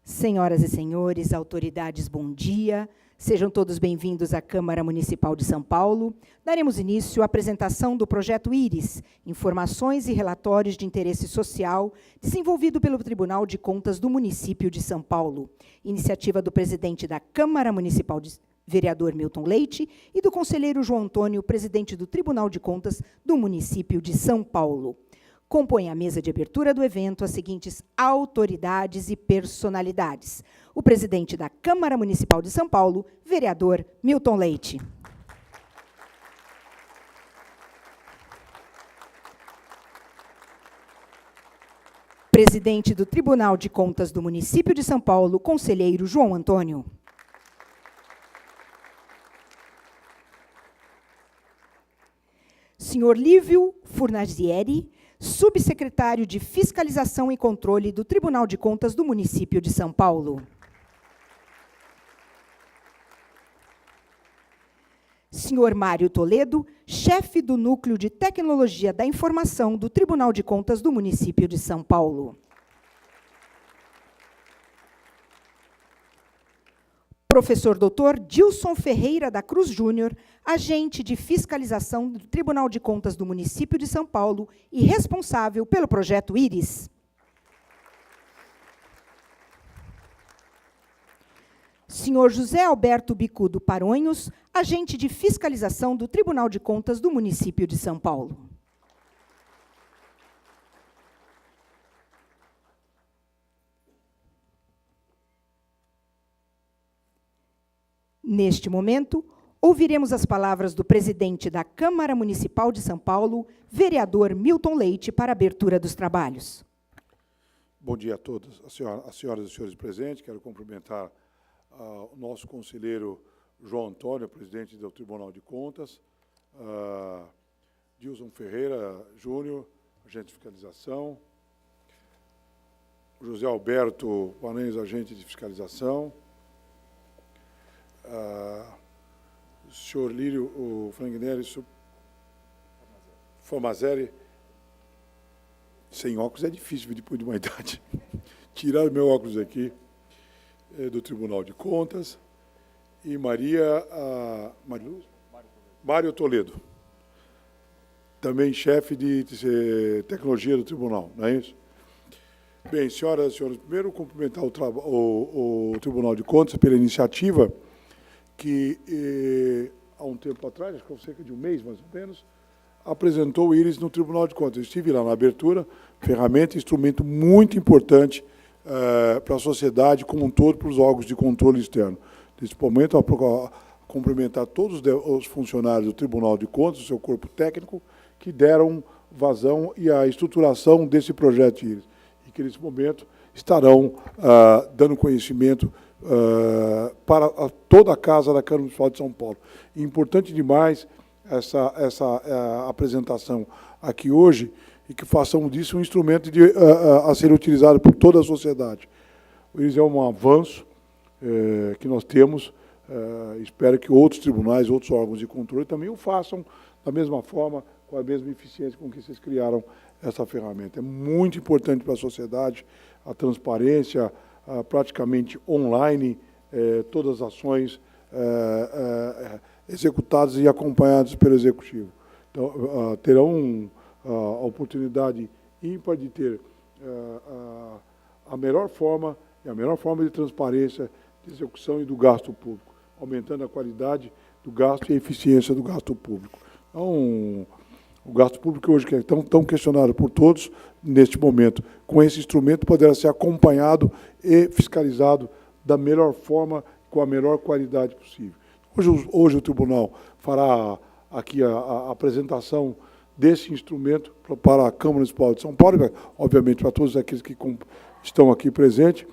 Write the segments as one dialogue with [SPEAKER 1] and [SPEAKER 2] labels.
[SPEAKER 1] Senhoras e senhores, autoridades, bom dia. Sejam todos bem-vindos à Câmara Municipal de São Paulo. Daremos início à apresentação do Projeto Íris, Informações e Relatórios de Interesse Social, desenvolvido pelo Tribunal de Contas do Município de São Paulo, iniciativa do presidente da Câmara Municipal, vereador Milton Leite, e do conselheiro João Antônio, presidente do Tribunal de Contas do Município de São Paulo. Compõem a mesa de abertura do evento as seguintes autoridades e personalidades. O presidente da Câmara Municipal de São Paulo, vereador Milton Leite. Presidente do Tribunal de Contas do Município de São Paulo, conselheiro João Antônio. Senhor Lívio Furnazieri, subsecretário de Fiscalização e Controle do Tribunal de Contas do Município de São Paulo. Senhor Mário Toledo, chefe do Núcleo de Tecnologia da Informação do Tribunal de Contas do Município de São Paulo. Professor Dr. Dilson Ferreira da Cruz Júnior, agente de fiscalização do Tribunal de Contas do Município de São Paulo e responsável pelo Projeto Íris. Senhor José Alberto Bicudo Paronhos, agente de fiscalização do Tribunal de Contas do Município de São Paulo. Neste momento, ouviremos as palavras do presidente da Câmara Municipal de São Paulo, vereador Milton Leite, para a abertura dos trabalhos.
[SPEAKER 2] Bom dia a todos, as senhoras e senhores presentes. Quero cumprimentar o nosso conselheiro João Antônio, presidente do Tribunal de Contas, Dilson Ferreira Júnior, agente de fiscalização, José Alberto Paranhos, agente de fiscalização, o senhor Lírio Frangneri Formazeri, sem óculos é difícil depois de uma idade, tirar o meu óculos aqui, do Tribunal de Contas, e Mário Toledo, também chefe de tecnologia do Tribunal, não é isso? Bem, senhoras e senhores, primeiro cumprimentar o Tribunal de Contas pela iniciativa que, há um tempo atrás, acho que há cerca de um mês, mais ou menos, apresentou o Íris no Tribunal de Contas. Eu estive lá na abertura, ferramenta, instrumento muito importante para a sociedade como um todo, para os órgãos de controle externo. Nesse momento, eu cumprimentar todos os funcionários do Tribunal de Contas, o seu corpo técnico, que deram vazão e a estruturação desse projeto Íris, e que, nesse momento, estarão dando conhecimento para toda a Casa da Câmara Municipal de São Paulo. E importante demais essa apresentação aqui hoje, e que façamos disso um instrumento a ser utilizado por toda a sociedade. Isso é um avanço que nós temos. Espero que outros tribunais, outros órgãos de controle também o façam da mesma forma, com a mesma eficiência com que vocês criaram essa ferramenta. É muito importante para a sociedade a transparência, praticamente online, todas as ações executadas e acompanhadas pelo Executivo. Então, terão a oportunidade ímpar de ter a melhor forma de transparência, de execução e do gasto público, aumentando a qualidade do gasto e a eficiência do gasto público. Então, o gasto público hoje, que é tão questionado por todos, neste momento, com esse instrumento, poderá ser acompanhado e fiscalizado da melhor forma, com a melhor qualidade possível. Hoje o Tribunal fará aqui a apresentação desse instrumento para a Câmara Municipal de São Paulo, obviamente para todos aqueles que estão aqui presentes,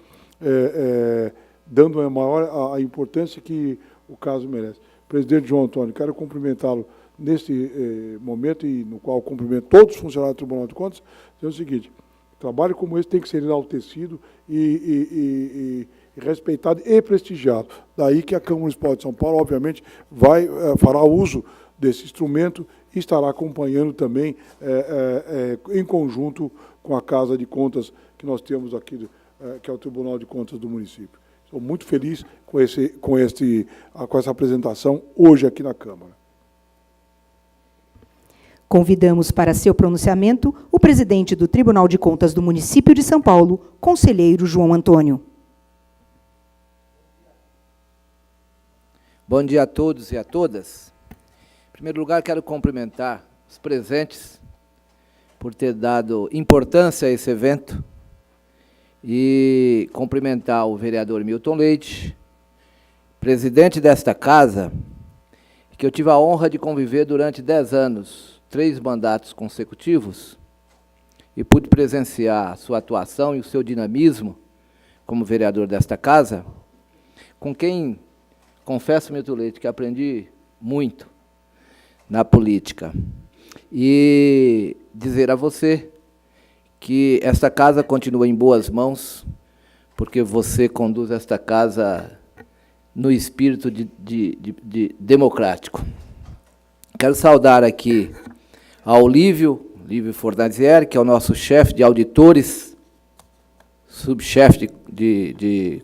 [SPEAKER 2] dando a importância que o caso merece. Presidente João Antônio, quero cumprimentá-lo neste momento, e no qual cumprimento todos os funcionários do Tribunal de Contas, dizer o seguinte: trabalho como esse tem que ser enaltecido e respeitado e prestigiado. Daí que a Câmara Municipal de São Paulo, obviamente, fará uso desse instrumento e estará acompanhando também, em conjunto com a Casa de Contas que nós temos aqui que é o Tribunal de Contas do município. Estou muito feliz com essa apresentação hoje aqui na Câmara.
[SPEAKER 1] Convidamos para seu pronunciamento o presidente do Tribunal de Contas do município de São Paulo, conselheiro João Antônio.
[SPEAKER 3] Bom dia a todos e a todas. Em primeiro lugar, quero cumprimentar os presentes por ter dado importância a esse evento e cumprimentar o vereador Milton Leite, presidente desta casa, que eu tive a honra de conviver durante 10 anos, 3 mandatos consecutivos, e pude presenciar a sua atuação e o seu dinamismo como vereador desta casa, com quem, confesso, Milton Leite, que aprendi muito na política. E dizer a você que esta casa continua em boas mãos, porque você conduz esta casa no espírito de democrático. Quero saudar aqui ao Lívio Fornazieri, que é o nosso chefe de auditores, subchefe de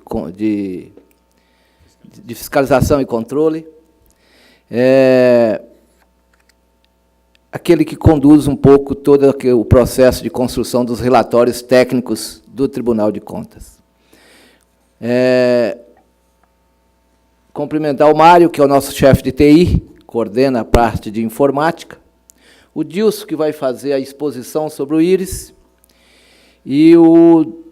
[SPEAKER 3] fiscalização e controle, aquele que conduz um pouco todo o processo de construção dos relatórios técnicos do Tribunal de Contas. Cumprimentar o Mário, que é o nosso chefe de TI, coordena a parte de informática, o Dilson, que vai fazer a exposição sobre o íris, e o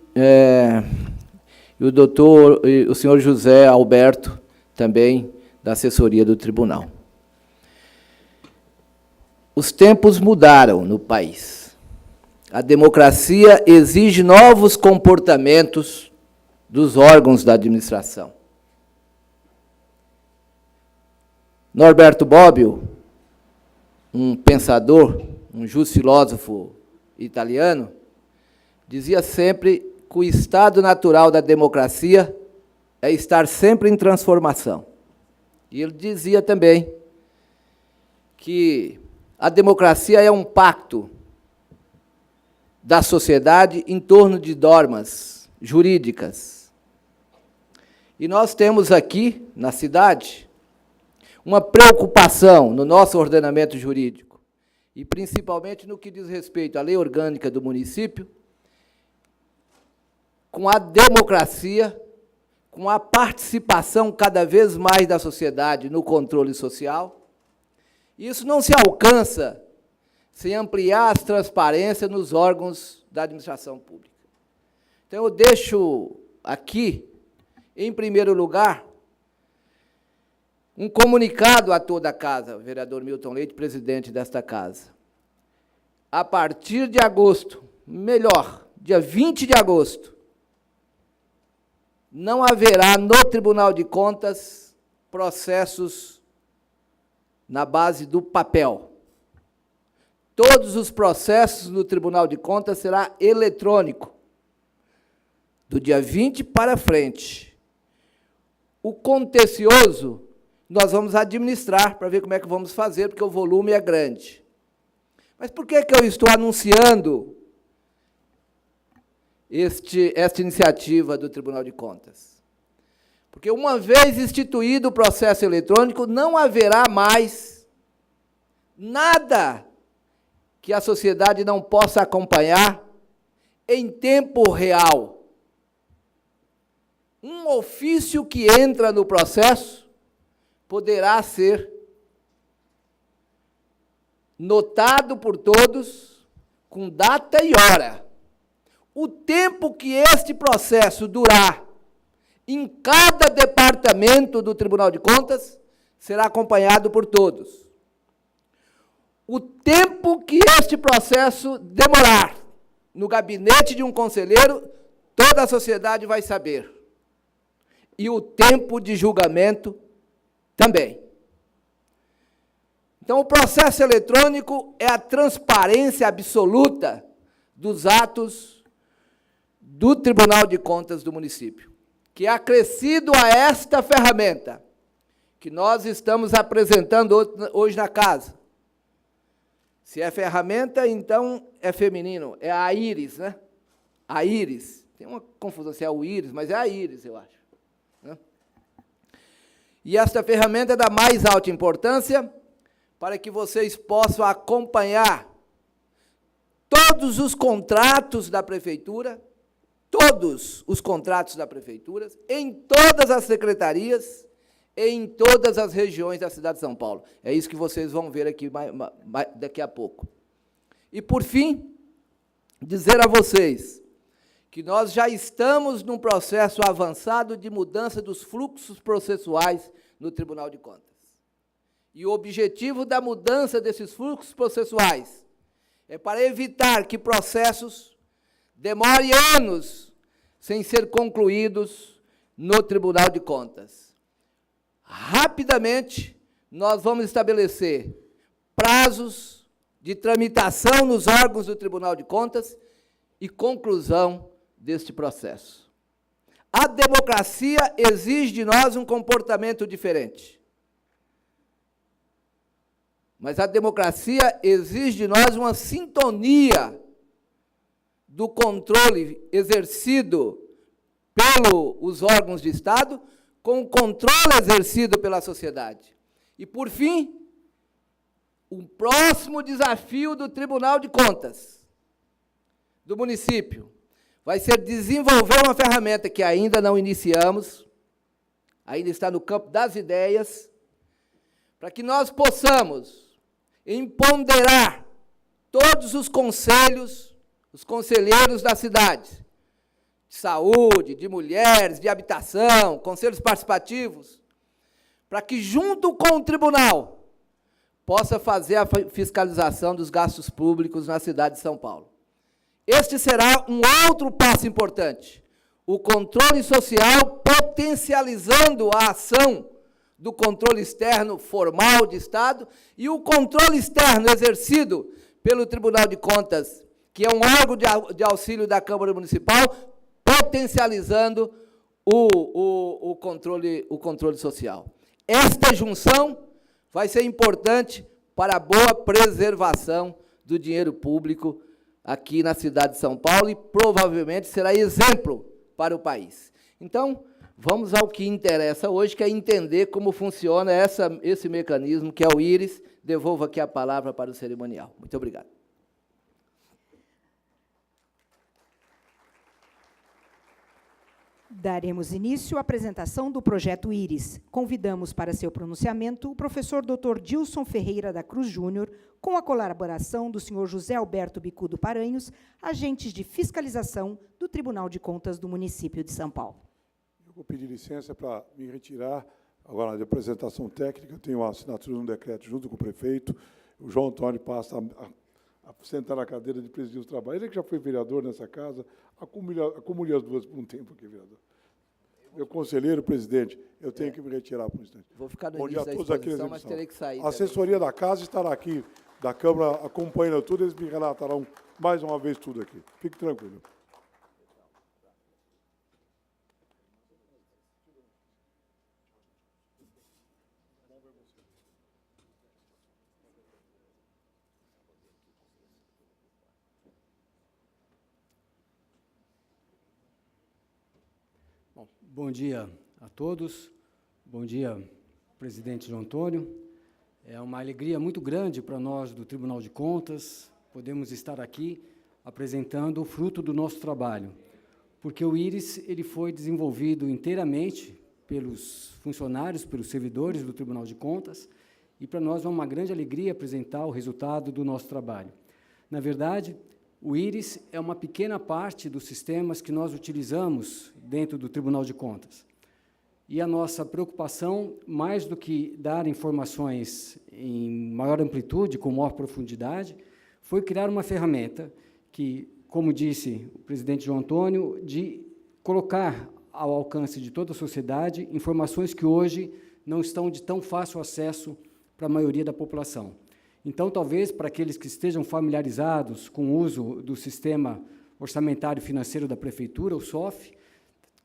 [SPEAKER 3] senhor José Alberto, também da assessoria do tribunal. Os tempos mudaram no país. A democracia exige novos comportamentos dos órgãos da administração. Norberto Bobbio, um pensador, um justo filósofo italiano, dizia sempre que o estado natural da democracia é estar sempre em transformação. E ele dizia também que a democracia é um pacto da sociedade em torno de normas jurídicas. E nós temos aqui, na cidade, uma preocupação no nosso ordenamento jurídico, e principalmente no que diz respeito à lei orgânica do município, com a democracia, com a participação cada vez mais da sociedade no controle social. Isso não se alcança sem ampliar as transparências nos órgãos da administração pública. Então, eu deixo aqui, em primeiro lugar, um comunicado a toda a casa, vereador Milton Leite, presidente desta casa. A partir de agosto, melhor, dia 20 de agosto, não haverá no Tribunal de Contas processos na base do papel. Todos os processos no Tribunal de Contas será eletrônico, do dia 20 para frente. O contencioso nós vamos administrar para ver como é que vamos fazer, porque o volume é grande. Mas por que eu estou anunciando esta iniciativa do Tribunal de Contas? Porque uma vez instituído o processo eletrônico, não haverá mais nada que a sociedade não possa acompanhar em tempo real. Um ofício que entra no processo poderá ser notado por todos com data e hora. O tempo que este processo durar em cada departamento do Tribunal de Contas será acompanhado por todos. O tempo que este processo demorar no gabinete de um conselheiro, toda a sociedade vai saber. E o tempo de julgamento também. Então, o processo eletrônico é a transparência absoluta dos atos do Tribunal de Contas do município, que é acrescido a esta ferramenta que nós estamos apresentando hoje na casa. Se é ferramenta, então é feminino, é a íris, né? A íris. Tem uma confusão se é o Íris, mas é a Íris, eu acho. Né? E esta ferramenta é da mais alta importância para que vocês possam acompanhar todos os contratos da Prefeitura, em todas as secretarias, em todas as regiões da cidade de São Paulo. É isso que vocês vão ver aqui daqui a pouco. E, por fim, dizer a vocês que nós já estamos num processo avançado de mudança dos fluxos processuais no Tribunal de Contas. E o objetivo da mudança desses fluxos processuais é para evitar que processos demorem anos sem ser concluídos no Tribunal de Contas. Rapidamente, nós vamos estabelecer prazos de tramitação nos órgãos do Tribunal de Contas e conclusão deste processo. A democracia exige de nós um comportamento diferente. Mas a democracia exige de nós uma sintonia do controle exercido pelos órgãos de Estado com o controle exercido pela sociedade. E, por fim, o próximo desafio do Tribunal de Contas do município vai ser desenvolver uma ferramenta que ainda não iniciamos, ainda está no campo das ideias, para que nós possamos empoderar todos os conselhos, os conselheiros da cidade, de saúde, de mulheres, de habitação, conselhos participativos, para que, junto com o tribunal, possa fazer a fiscalização dos gastos públicos na cidade de São Paulo. Este será um outro passo importante, o controle social potencializando a ação do controle externo formal de Estado e o controle externo exercido pelo Tribunal de Contas, que é um órgão de auxílio da Câmara Municipal, potencializando o controle social. Esta junção vai ser importante para a boa preservação do dinheiro público aqui na cidade de São Paulo e provavelmente será exemplo para o país. Então, vamos ao que interessa hoje, que é entender como funciona esse mecanismo, que é o Íris. Devolvo aqui a palavra para o cerimonial. Muito obrigado.
[SPEAKER 1] Daremos início à apresentação do projeto Íris. Convidamos para seu pronunciamento o professor Dr. Dilson Ferreira da Cruz Júnior, com a colaboração do senhor José Alberto Bicudo Paranhos, agentes de fiscalização do Tribunal de Contas do município de São Paulo.
[SPEAKER 2] Eu vou pedir licença para me retirar agora da apresentação técnica. Eu tenho a assinatura de um decreto junto com o prefeito. O João Antônio passa a sentar na cadeira de presidir os trabalhos. Ele que já foi vereador nessa casa, acumulei as duas por um tempo aqui, vereador. Meu conselheiro, presidente, eu tenho que me retirar por um instante.
[SPEAKER 3] Vou ficar no
[SPEAKER 2] Bom dia
[SPEAKER 3] início
[SPEAKER 2] a
[SPEAKER 3] da
[SPEAKER 2] todos aqui
[SPEAKER 3] exposição, mas terei que sair.
[SPEAKER 2] A assessoria da casa estará aqui, da Câmara, acompanhando tudo, eles me relatarão mais uma vez tudo aqui. Fique tranquilo.
[SPEAKER 4] Bom dia a todos, bom dia, presidente João Antônio. É uma alegria muito grande para nós do Tribunal de Contas podemos estar aqui apresentando o fruto do nosso trabalho, porque o Íris ele foi desenvolvido inteiramente pelos funcionários, pelos servidores do Tribunal de Contas, e para nós é uma grande alegria apresentar o resultado do nosso trabalho. Na verdade, o Íris é uma pequena parte dos sistemas que nós utilizamos dentro do Tribunal de Contas. E a nossa preocupação, mais do que dar informações em maior amplitude, com maior profundidade, foi criar uma ferramenta que, como disse o presidente João Antônio, de colocar ao alcance de toda a sociedade informações que hoje não estão de tão fácil acesso para a maioria da população. Então, talvez, para aqueles que estejam familiarizados com o uso do Sistema Orçamentário Financeiro da Prefeitura, o SOF,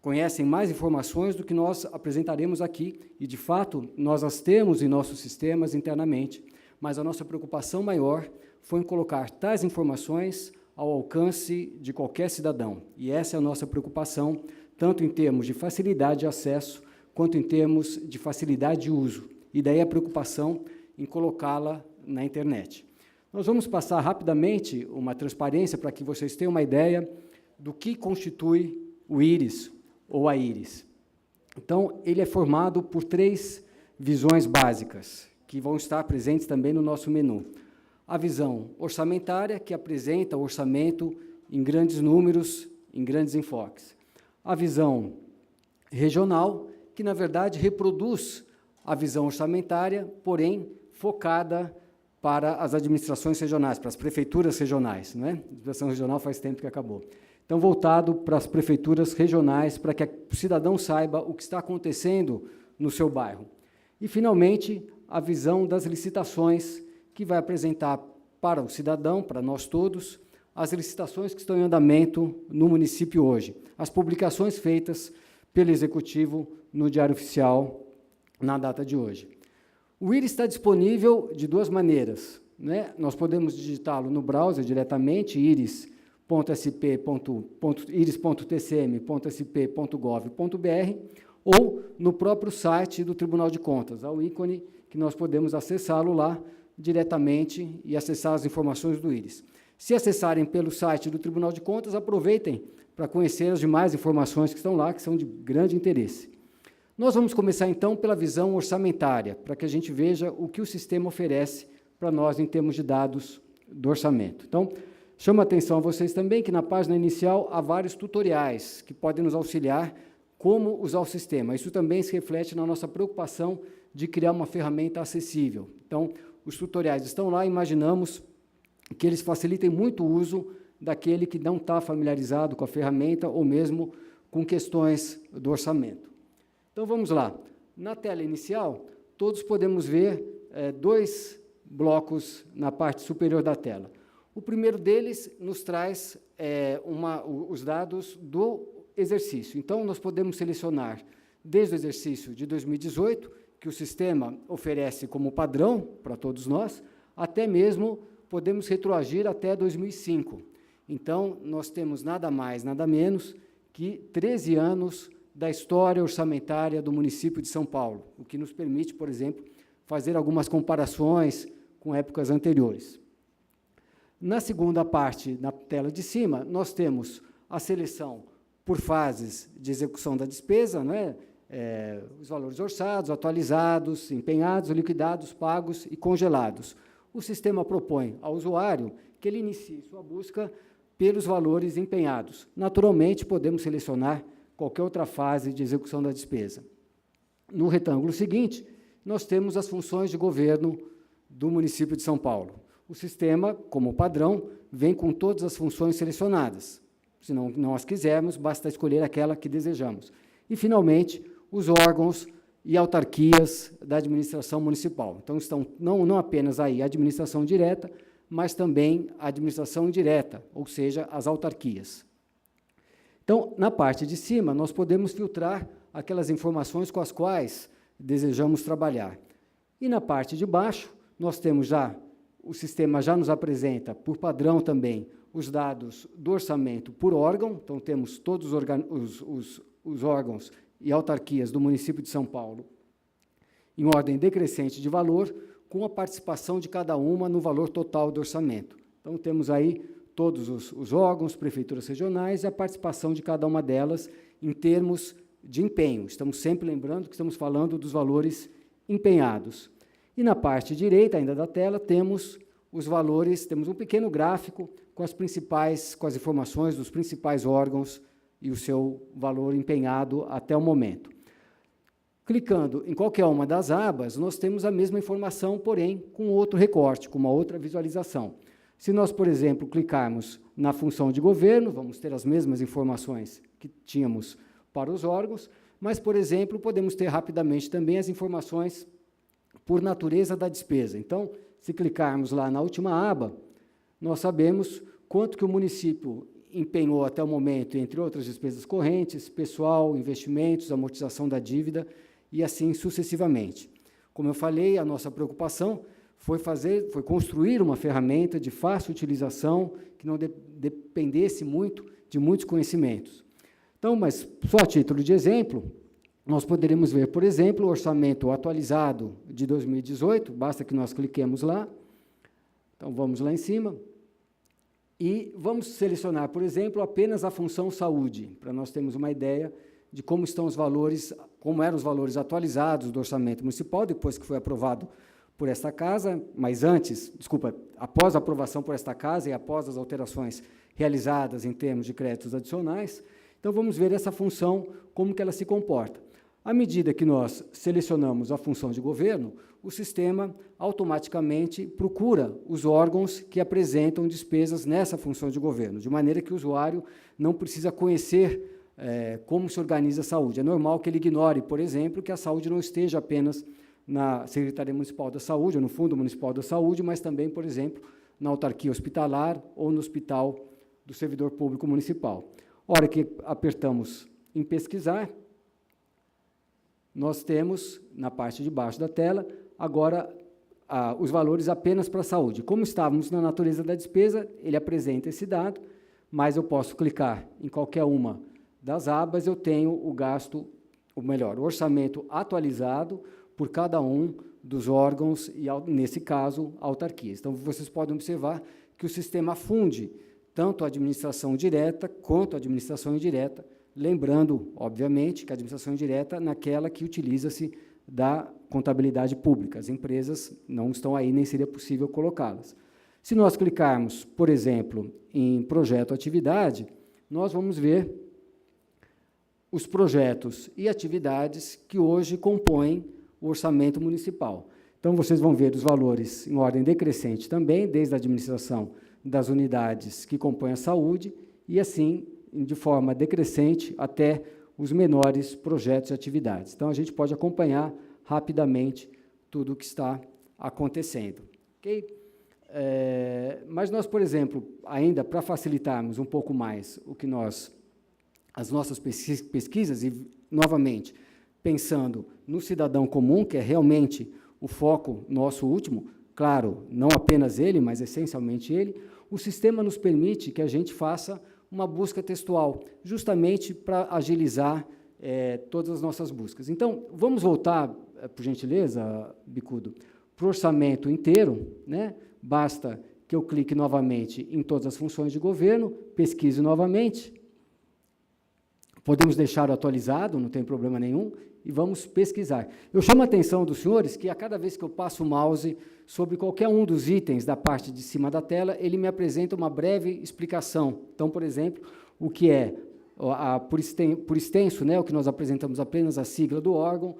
[SPEAKER 4] conhecem mais informações do que nós apresentaremos aqui, e, de fato, nós as temos em nossos sistemas internamente, mas a nossa preocupação maior foi em colocar tais informações ao alcance de qualquer cidadão. E essa é a nossa preocupação, tanto em termos de facilidade de acesso, quanto em termos de facilidade de uso. E daí a preocupação em colocá-la na internet. Nós vamos passar rapidamente uma transparência para que vocês tenham uma ideia do que constitui o íris ou a íris. Então, ele é formado por 3 visões básicas, que vão estar presentes também no nosso menu. A visão orçamentária, que apresenta o orçamento em grandes números, em grandes enfoques. A visão regional, que, na verdade, reproduz a visão orçamentária, porém, focada para as administrações regionais, para as prefeituras regionais. Não é? A administração regional faz tempo que acabou. Então, voltado para as prefeituras regionais, para que o cidadão saiba o que está acontecendo no seu bairro. E, finalmente, a visão das licitações, que vai apresentar para o cidadão, para nós todos, as licitações que estão em andamento no município hoje, as publicações feitas pelo Executivo no Diário Oficial na data de hoje. O íris está disponível de 2 maneiras, né? Nós podemos digitá-lo no browser diretamente, iris.tcm.sp.gov.br, ou no próprio site do Tribunal de Contas, ao ícone que nós podemos acessá-lo lá diretamente e acessar as informações do íris. Se acessarem pelo site do Tribunal de Contas, aproveitem para conhecer as demais informações que estão lá, que são de grande interesse. Nós vamos começar, então, pela visão orçamentária, para que a gente veja o que o sistema oferece para nós em termos de dados do orçamento. Então, chamo a atenção a vocês também que na página inicial há vários tutoriais que podem nos auxiliar como usar o sistema. Isso também se reflete na nossa preocupação de criar uma ferramenta acessível. Então, os tutoriais estão lá, imaginamos que eles facilitem muito o uso daquele que não está familiarizado com a ferramenta ou mesmo com questões do orçamento. Então, vamos lá. Na tela inicial, todos podemos ver 2 blocos na parte superior da tela. O primeiro deles nos traz os dados do exercício. Então, nós podemos selecionar desde o exercício de 2018, que o sistema oferece como padrão para todos nós, até mesmo podemos retroagir até 2005. Então, nós temos nada mais, nada menos que 13 anos da história orçamentária do município de São Paulo, o que nos permite, por exemplo, fazer algumas comparações com épocas anteriores. Na segunda parte, na tela de cima, nós temos a seleção por fases de execução da despesa, né? Os valores orçados, atualizados, empenhados, liquidados, pagos e congelados. O sistema propõe ao usuário que ele inicie sua busca pelos valores empenhados. Naturalmente, podemos selecionar qualquer outra fase de execução da despesa. No retângulo seguinte, nós temos as funções de governo do município de São Paulo. O sistema, como padrão, vem com todas as funções selecionadas. Se não as quisermos, basta escolher aquela que desejamos. E, finalmente, os órgãos e autarquias da administração municipal. Então, estão não apenas aí a administração direta, mas também a administração indireta, ou seja, as autarquias. Então, na parte de cima, nós podemos filtrar aquelas informações com as quais desejamos trabalhar. E na parte de baixo, nós temos o sistema já nos apresenta, por padrão também, os dados do orçamento por órgão. Então, temos todos os órgãos e autarquias do município de São Paulo em ordem decrescente de valor, com a participação de cada uma no valor total do orçamento. Então, temos aí todos os órgãos, prefeituras regionais e a participação de cada uma delas em termos de empenho. Estamos sempre lembrando que estamos falando dos valores empenhados. E na parte direita, ainda da tela, temos os valores, temos um pequeno gráfico com as informações dos principais órgãos e o seu valor empenhado até o momento. Clicando em qualquer uma das abas, nós temos a mesma informação, porém, com outro recorte, com uma outra visualização. Se nós, por exemplo, clicarmos na função de governo, vamos ter as mesmas informações que tínhamos para os órgãos, mas, por exemplo, podemos ter rapidamente também as informações por natureza da despesa. Então, se clicarmos lá na última aba, nós sabemos quanto que o município empenhou até o momento, entre outras despesas correntes, pessoal, investimentos, amortização da dívida, e assim sucessivamente. Como eu falei, a nossa preocupação foi construir uma ferramenta de fácil utilização, que não dependesse muito de muitos conhecimentos. Então, mas só a título de exemplo, nós poderíamos ver, por exemplo, o orçamento atualizado de 2018, basta que nós cliquemos lá. Então, vamos lá em cima. E vamos selecionar, por exemplo, apenas a função saúde, para nós termos uma ideia de como estão os valores, como eram os valores atualizados do orçamento municipal, depois que foi aprovado por esta casa, mas antes, após a aprovação por esta casa e após as alterações realizadas em termos de créditos adicionais. Então, vamos ver essa função, como que ela se comporta. À medida que nós selecionamos a função de governo, o sistema automaticamente procura os órgãos que apresentam despesas nessa função de governo, de maneira que o usuário não precisa conhecer como se organiza a saúde. É normal que ele ignore, por exemplo, que a saúde não esteja apenas na Secretaria Municipal da Saúde, ou no Fundo Municipal da Saúde, mas também, por exemplo, na autarquia hospitalar ou no hospital do servidor público municipal. Hora que apertamos em pesquisar, nós temos, na parte de baixo da tela, agora os valores apenas para a saúde. Como estávamos na natureza da despesa, ele apresenta esse dado, mas eu posso clicar em qualquer uma das abas, eu tenho o gasto, o orçamento atualizado por cada um dos órgãos e, nesse caso, autarquias. Então, vocês podem observar que o sistema funde tanto a administração direta quanto a administração indireta, lembrando, obviamente, que a administração indireta naquela que utiliza-se da contabilidade pública. As empresas não estão aí, nem seria possível colocá-las. Se nós clicarmos, por exemplo, em projeto atividade, nós vamos ver os projetos e atividades que hoje compõem o orçamento municipal. Então, vocês vão ver os valores em ordem decrescente também, desde a administração das unidades que compõem a saúde, e assim, de forma decrescente, até os menores projetos e atividades. Então, a gente pode acompanhar rapidamente tudo o que está acontecendo. Okay? Mas nós, por exemplo, ainda para facilitarmos um pouco mais as nossas pesquisas, e, novamente, pensando no cidadão comum, que é realmente o foco nosso último, claro, não apenas ele, mas essencialmente ele, o sistema nos permite que a gente faça uma busca textual, justamente para agilizar todas as nossas buscas. Então, vamos voltar, por gentileza, Bicudo, para o orçamento inteiro, né? Basta que eu clique novamente em todas as funções de governo, pesquise novamente, podemos deixar atualizado, não tem problema nenhum, e vamos pesquisar. Eu chamo a atenção dos senhores que, a cada vez que eu passo o mouse sobre qualquer um dos itens da parte de cima da tela, ele me apresenta uma breve explicação. Então, por exemplo, o que é, por extenso, né, o que nós apresentamos apenas a sigla do órgão,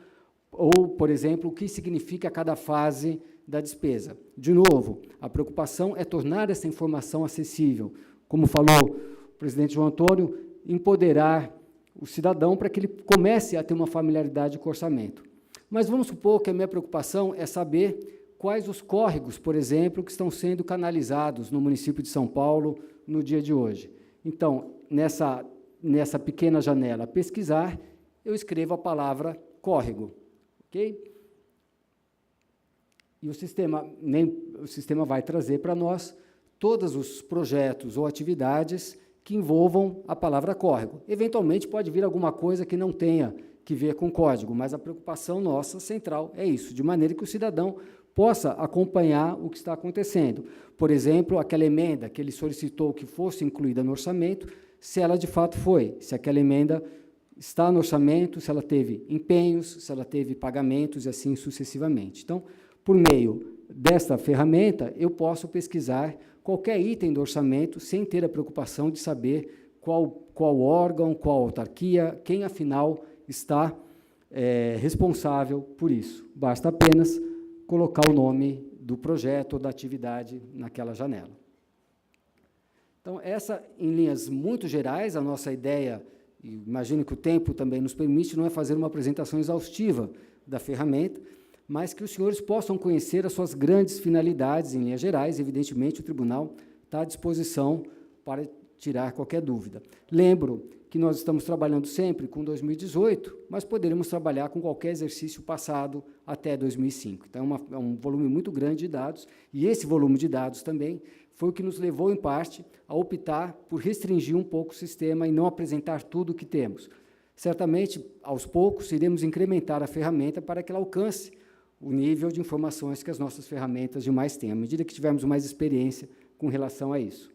[SPEAKER 4] ou, por exemplo, o que significa cada fase da despesa. De novo, a preocupação é tornar essa informação acessível. Como falou o presidente João Antônio, empoderar o cidadão para que ele comece a ter uma familiaridade com o orçamento. Mas vamos supor que a minha preocupação é saber quais os córregos, por exemplo, que estão sendo canalizados no município de São Paulo no dia de hoje. Então, nessa pequena janela pesquisar, eu escrevo a palavra córrego. Ok? E o sistema vai trazer para nós todos os projetos ou atividades que envolvam a palavra córrego. Eventualmente, pode vir alguma coisa que não tenha que ver com código, mas a preocupação nossa central é isso, de maneira que o cidadão possa acompanhar o que está acontecendo. Por exemplo, aquela emenda que ele solicitou que fosse incluída no orçamento, se ela de fato foi, se aquela emenda está no orçamento, se ela teve empenhos, se ela teve pagamentos e assim sucessivamente. Então, por meio desta ferramenta, eu posso pesquisar qualquer item do orçamento sem ter a preocupação de saber qual órgão, qual autarquia, quem, afinal, está responsável por isso. Basta apenas colocar o nome do projeto ou da atividade naquela janela. Então, essa, em linhas muito gerais, a nossa ideia, e imagino que o tempo também nos permite, não é fazer uma apresentação exaustiva da ferramenta, mas que os senhores possam conhecer as suas grandes finalidades em linhas gerais. Evidentemente, o tribunal está à disposição para tirar qualquer dúvida. Lembro que nós estamos trabalhando sempre com 2018, mas poderíamos trabalhar com qualquer exercício passado até 2005. Então, é um volume muito grande de dados, e esse volume de dados também foi o que nos levou, em parte, a optar por restringir um pouco o sistema e não apresentar tudo o que temos. Certamente, aos poucos, iremos incrementar a ferramenta para que ela alcance o nível de informações que as nossas ferramentas demais têm, à medida que tivermos mais experiência com relação a isso.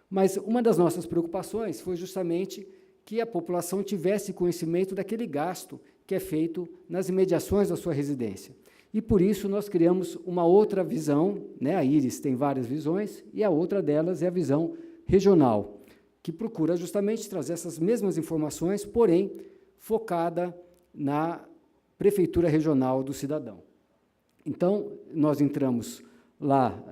[SPEAKER 4] Mas uma das nossas preocupações foi justamente que a população tivesse conhecimento daquele gasto que é feito nas imediações da sua residência. E, por isso, nós criamos uma outra visão, né? A IRIS tem várias visões, e a outra delas é a visão regional, que procura justamente trazer essas mesmas informações, porém, focada na prefeitura regional do cidadão. Então, nós entramos lá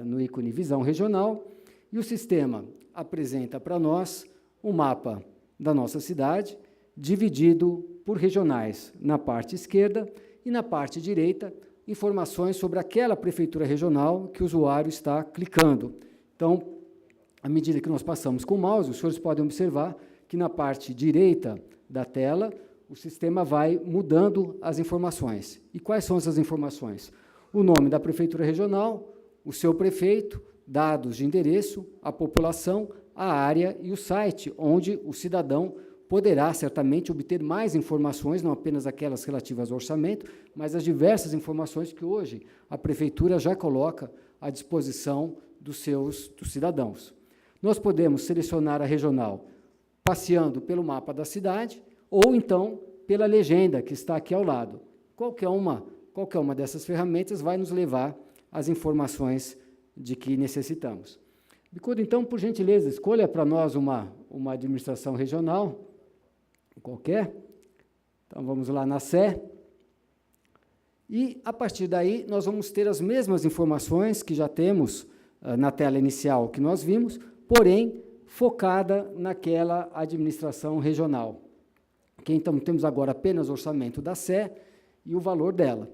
[SPEAKER 4] no ícone Visão Regional, e o sistema apresenta para nós um mapa da nossa cidade, dividido por regionais na parte esquerda e na parte direita, informações sobre aquela prefeitura regional que o usuário está clicando. Então, à medida que nós passamos com o mouse, os senhores podem observar que na parte direita da tela, o sistema vai mudando as informações. E quais são essas informações? O nome da prefeitura regional, o seu prefeito, dados de endereço, a população, a área e o site, onde o cidadão poderá certamente obter mais informações, não apenas aquelas relativas ao orçamento, mas as diversas informações que hoje a prefeitura já coloca à disposição dos cidadãos. Nós podemos selecionar a regional passeando pelo mapa da cidade ou, então, pela legenda que está aqui ao lado. Qualquer uma dessas ferramentas vai nos levar às informações de que necessitamos. Bicudo, então, por gentileza, escolha para nós uma administração regional, qualquer. Então, vamos lá na Sé. E, a partir daí, nós vamos ter as mesmas informações que já temos na tela inicial que nós vimos, porém, focada naquela administração regional. Então, temos agora apenas o orçamento da Sé e o valor dela.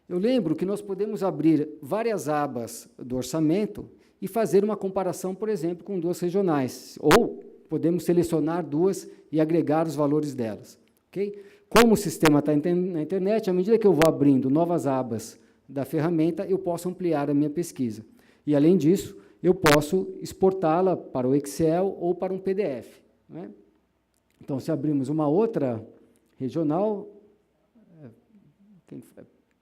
[SPEAKER 4] Eu lembro que nós podemos abrir várias abas do orçamento e fazer uma comparação, por exemplo, com duas regionais, ou podemos selecionar duas e agregar os valores delas. Okay? Como o sistema está na internet, à medida que eu vou abrindo novas abas da ferramenta, eu posso ampliar a minha pesquisa. E, além disso, eu posso exportá-la para o Excel ou para um PDF. Né? Então, se abrimos uma outra regional,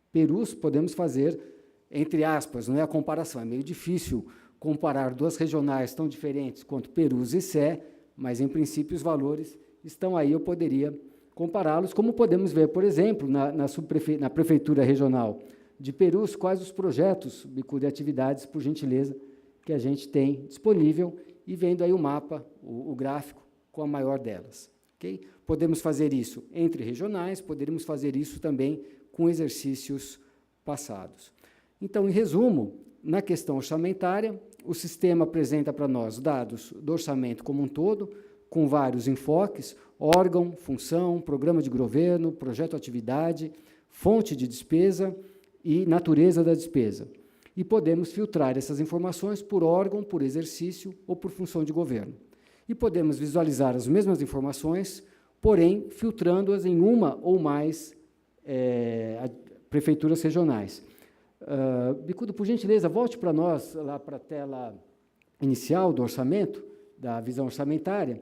[SPEAKER 4] Perus, podemos fazer, entre aspas, não é a comparação, é meio difícil comparar duas regionais tão diferentes quanto Perus e Sé, mas, em princípio, os valores estão aí, eu poderia compará-los, como podemos ver, por exemplo, na prefeitura regional de Perus, quais os projetos, Bicudo, e atividades, por gentileza, que a gente tem disponível, e vendo aí o mapa, o gráfico, com a maior delas. Okay? Podemos fazer isso entre regionais, poderíamos fazer isso também com exercícios passados. Então, em resumo, na questão orçamentária, o sistema apresenta para nós dados do orçamento como um todo, com vários enfoques: órgão, função, programa de governo, projeto atividade, fonte de despesa e natureza da despesa. E podemos filtrar essas informações por órgão, por exercício ou por função de governo. E podemos visualizar as mesmas informações, porém, filtrando-as em uma ou mais prefeituras regionais. Bicudo, por gentileza, volte para nós, lá para a tela inicial do orçamento, da visão orçamentária,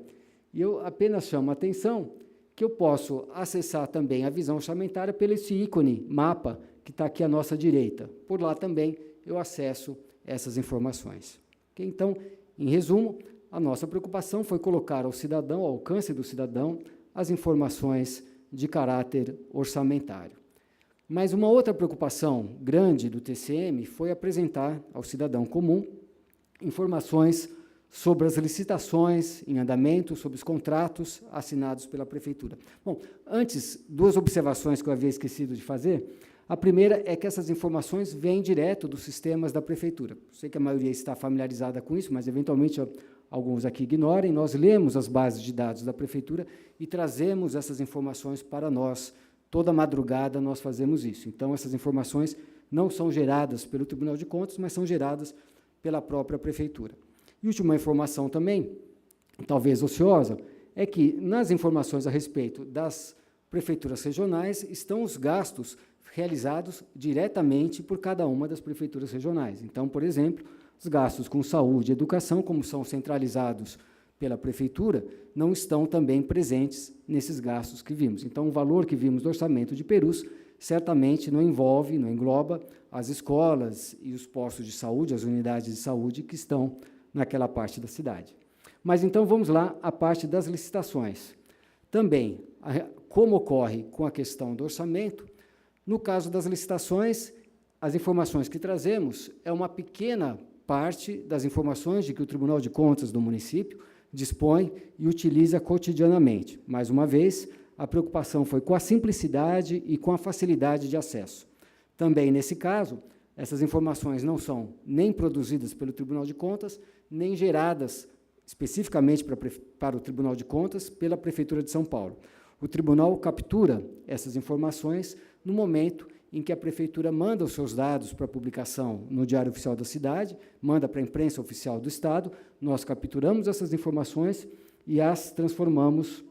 [SPEAKER 4] e eu apenas chamo a atenção que eu posso acessar também a visão orçamentária pelo esse ícone, mapa, que está aqui à nossa direita. Por lá também eu acesso essas informações. Okay? Então, em resumo, a nossa preocupação foi colocar ao cidadão, ao alcance do cidadão, as informações de caráter orçamentário. Mas uma outra preocupação grande do TCM foi apresentar ao cidadão comum informações sobre as licitações em andamento, sobre os contratos assinados pela Prefeitura. Bom, antes, duas observações que eu havia esquecido de fazer. A primeira é que essas informações vêm direto dos sistemas da Prefeitura. Sei que a maioria está familiarizada com isso, mas, eventualmente, alguns aqui ignorem. Nós lemos as bases de dados da Prefeitura e trazemos essas informações para nós. Toda madrugada nós fazemos isso. Então, essas informações não são geradas pelo Tribunal de Contas, mas são geradas pela própria Prefeitura. E última informação também, talvez ociosa, é que, nas informações a respeito das prefeituras regionais, estão os gastos realizados diretamente por cada uma das prefeituras regionais. Então, por exemplo, os gastos com saúde e educação, como são centralizados pela prefeitura, não estão também presentes nesses gastos que vimos. Então, o valor que vimos do orçamento de Perus certamente não envolve, não engloba as escolas e os postos de saúde, as unidades de saúde que estão naquela parte da cidade. Mas, então, vamos lá à parte das licitações. Também, como ocorre com a questão do orçamento, no caso das licitações, as informações que trazemos é uma pequena parte das informações de que o Tribunal de Contas do município dispõe e utiliza cotidianamente. Mais uma vez, a preocupação foi com a simplicidade e com a facilidade de acesso. Também, nesse caso, essas informações não são nem produzidas pelo Tribunal de Contas, nem geradas especificamente para o Tribunal de Contas pela Prefeitura de São Paulo. O Tribunal captura essas informações no momento em que a Prefeitura manda os seus dados para publicação no Diário Oficial da Cidade, manda para a imprensa oficial do Estado, nós capturamos essas informações e as transformamos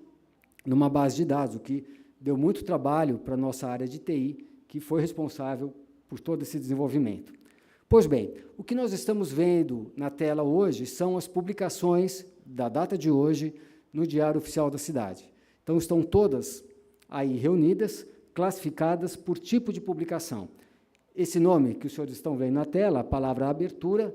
[SPEAKER 4] numa base de dados, o que deu muito trabalho para a nossa área de TI, que foi responsável por todo esse desenvolvimento. Pois bem, o que nós estamos vendo na tela hoje são as publicações da data de hoje no Diário Oficial da Cidade. Então, estão todas aí reunidas, classificadas por tipo de publicação. Esse nome que os senhores estão vendo na tela, a palavra abertura,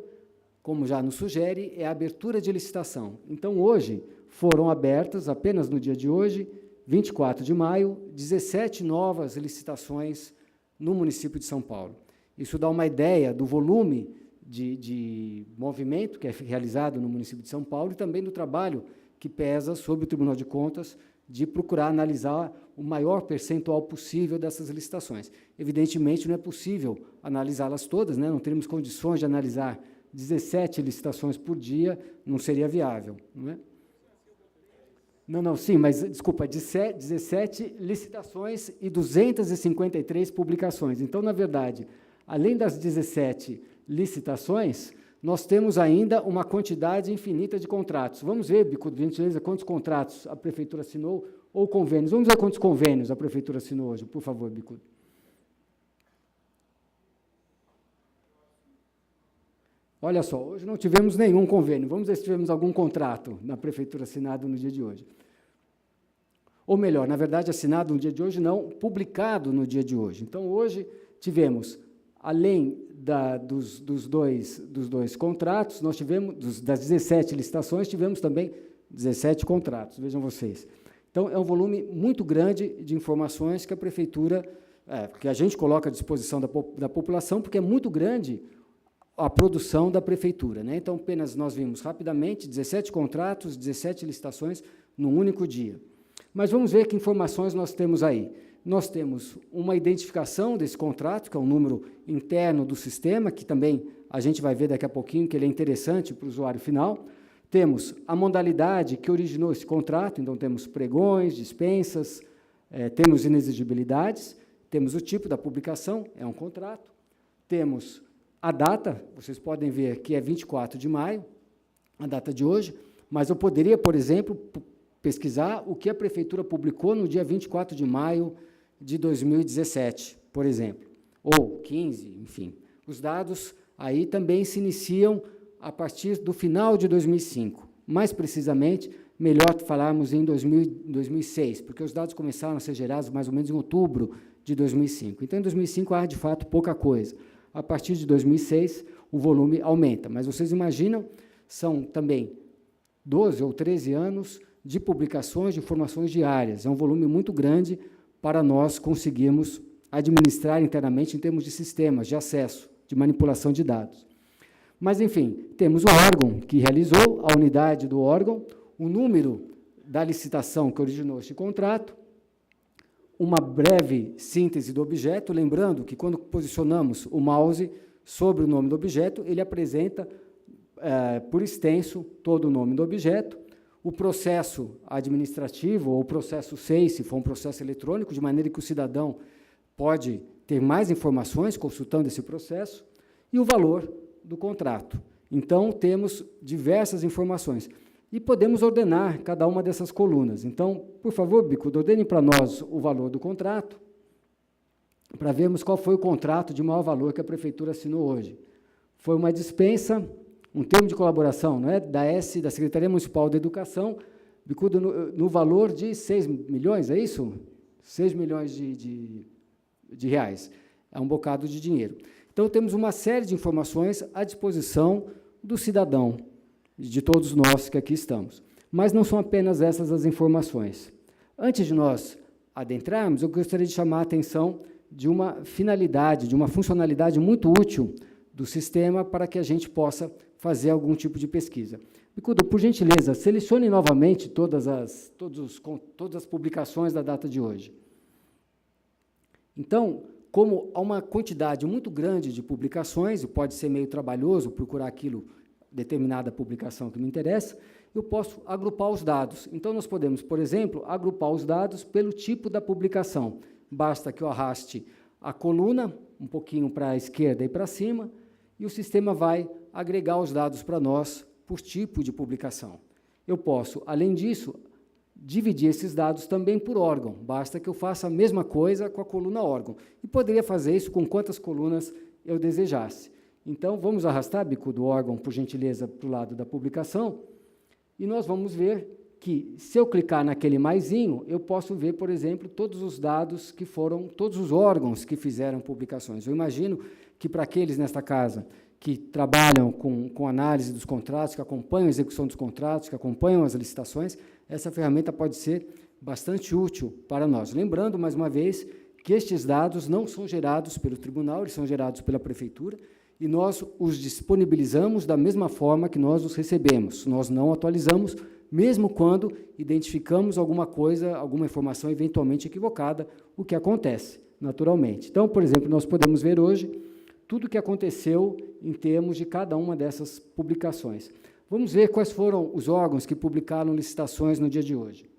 [SPEAKER 4] como já nos sugere, é a abertura de licitação. Então, hoje, foram abertas, apenas no dia de hoje, 24 de maio, 17 novas licitações no município de São Paulo. Isso dá uma ideia do volume de movimento que é realizado no município de São Paulo e também do trabalho que pesa sobre o Tribunal de Contas de procurar analisar o maior percentual possível dessas licitações. Evidentemente, não é possível analisá-las todas, né? Não teríamos condições de analisar 17 licitações por dia, não seria viável, não é? Não, sim, mas, desculpa, 17 licitações e 253 publicações. Então, na verdade, além das 17 licitações, nós temos ainda uma quantidade infinita de contratos. Vamos ver, Bicudo, por gentileza, quantos contratos a Prefeitura assinou, ou convênios. Vamos ver quantos convênios a Prefeitura assinou hoje, por favor, Bicudo. Olha só, hoje não tivemos nenhum convênio. Vamos ver se tivemos algum contrato na Prefeitura assinado no dia de hoje. Ou melhor, na verdade, assinado no dia de hoje, não, publicado no dia de hoje. Então, hoje, tivemos, além dos dois contratos, nós tivemos, das 17 licitações, tivemos também 17 contratos, vejam vocês. Então, é um volume muito grande de informações que a Prefeitura, que a gente coloca à disposição da população, porque é muito grande a produção da Prefeitura, né? Então, apenas nós vimos rapidamente 17 contratos, 17 licitações num único dia. Mas vamos ver que informações nós temos aí. Nós temos uma identificação desse contrato, que é um número interno do sistema, que também a gente vai ver daqui a pouquinho, que ele é interessante para o usuário final. Temos a modalidade que originou esse contrato, então temos pregões, dispensas, temos inexigibilidades, temos o tipo da publicação, é um contrato, temos a data, vocês podem ver que é 24 de maio, a data de hoje, mas eu poderia, por exemplo, pesquisar o que a Prefeitura publicou no dia 24 de maio de 2017, por exemplo, ou 15, enfim. Os dados aí também se iniciam a partir do final de 2005. Mais precisamente, melhor falarmos em 2006, porque os dados começaram a ser gerados mais ou menos em outubro de 2005. Então, em 2005, há, de fato, pouca coisa. A partir de 2006, o volume aumenta. Mas vocês imaginam, são também 12 ou 13 anos de publicações de informações diárias. É um volume muito grande para nós conseguirmos administrar internamente em termos de sistemas, de acesso, de manipulação de dados. Mas, enfim, temos o órgão que realizou, a unidade do órgão, o número da licitação que originou este contrato, uma breve síntese do objeto, lembrando que, quando posicionamos o mouse sobre o nome do objeto, ele apresenta, por extenso, todo o nome do objeto, o processo administrativo, ou o processo 6, se for um processo eletrônico, de maneira que o cidadão pode ter mais informações consultando esse processo, e o valor do contrato. Então, temos diversas informações. e podemos ordenar cada uma dessas colunas. Então, por favor, Bicudo, ordene para nós o valor do contrato, para vermos qual foi o contrato de maior valor que a Prefeitura assinou hoje. Foi uma dispensa, um termo de colaboração, não é? Da Secretaria Municipal da Educação, Bicudo, no valor de 6 milhões, é isso? 6 milhões de reais. É um bocado de dinheiro. Então, temos uma série de informações à disposição do cidadão, de todos nós que aqui estamos. Mas não são apenas essas as informações. Antes de nós adentrarmos, eu gostaria de chamar a atenção de uma finalidade, de uma funcionalidade muito útil do sistema para que a gente possa fazer algum tipo de pesquisa. Bicudo, por gentileza, selecione novamente todas as publicações da data de hoje. Então, como há uma quantidade muito grande de publicações, e pode ser meio trabalhoso procurar aquilo, determinada publicação que me interessa, eu posso agrupar os dados. Então, nós podemos, por exemplo, agrupar os dados pelo tipo da publicação. Basta que eu arraste a coluna, um pouquinho para a esquerda e para cima, e o sistema vai agregar os dados para nós por tipo de publicação. Eu posso, além disso, dividir esses dados também por órgão. Basta que eu faça a mesma coisa com a coluna órgão. E poderia fazer isso com quantas colunas eu desejasse. Então, vamos arrastar, Bicudo, do órgão, por gentileza, para o lado da publicação, e nós vamos ver que, se eu clicar naquele maisinho, eu posso ver, por exemplo, todos os dados que foram, todos os órgãos que fizeram publicações. Eu imagino que, para aqueles nesta casa que trabalham com análise dos contratos, que acompanham a execução dos contratos, que acompanham as licitações, essa ferramenta pode ser bastante útil para nós. Lembrando, mais uma vez, que estes dados não são gerados pelo tribunal, eles são gerados pela prefeitura, e nós os disponibilizamos da mesma forma que nós os recebemos. Nós não atualizamos, mesmo quando identificamos alguma coisa, alguma informação eventualmente equivocada, o que acontece, naturalmente. Então, por exemplo, nós podemos ver hoje tudo o que aconteceu em termos de cada uma dessas publicações. Vamos ver quais foram os órgãos que publicaram licitações no dia de hoje.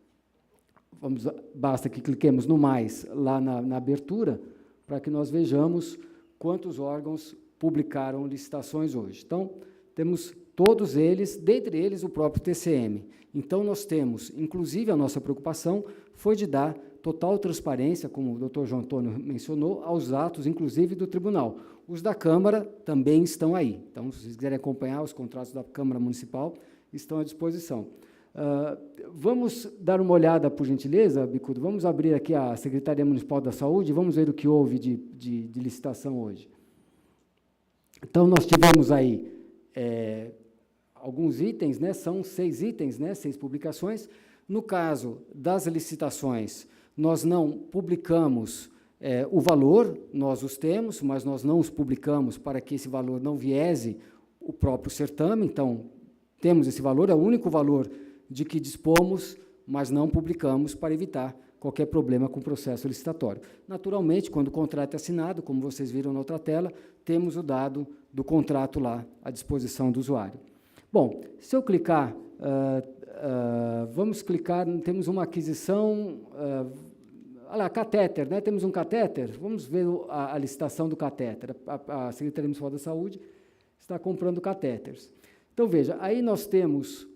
[SPEAKER 4] Basta que cliquemos no mais lá na abertura, para que nós vejamos quantos órgãos publicaram licitações hoje. Então, temos todos eles, dentre eles o próprio TCM. Então, nós temos, inclusive, a nossa preocupação foi de dar total transparência, como o doutor João Antônio mencionou, aos atos, inclusive, do tribunal. Os da Câmara também estão aí. Então, se vocês quiserem acompanhar os contratos da Câmara Municipal, estão à disposição. Vamos dar uma olhada, por gentileza, Bicudo? Vamos abrir aqui a Secretaria Municipal da Saúde e vamos ver o que houve de licitação hoje. Então, nós tivemos aí alguns itens, né? São 6 itens, né? 6 publicações. No caso das licitações, nós não publicamos o valor, nós os temos, mas nós não os publicamos para que esse valor não viese o próprio certame. Então, temos esse valor, é o único valor de que dispomos, mas não publicamos para evitar qualquer problema com o processo licitatório. Naturalmente, quando o contrato é assinado, como vocês viram na outra tela, temos o dado do contrato lá à disposição do usuário. Bom, se eu clicar, vamos clicar, temos uma aquisição, olha lá, catéter, né? Temos um catéter, vamos ver a licitação do catéter. A Secretaria Municipal da Saúde está comprando catéteres. Então, veja, aí nós temos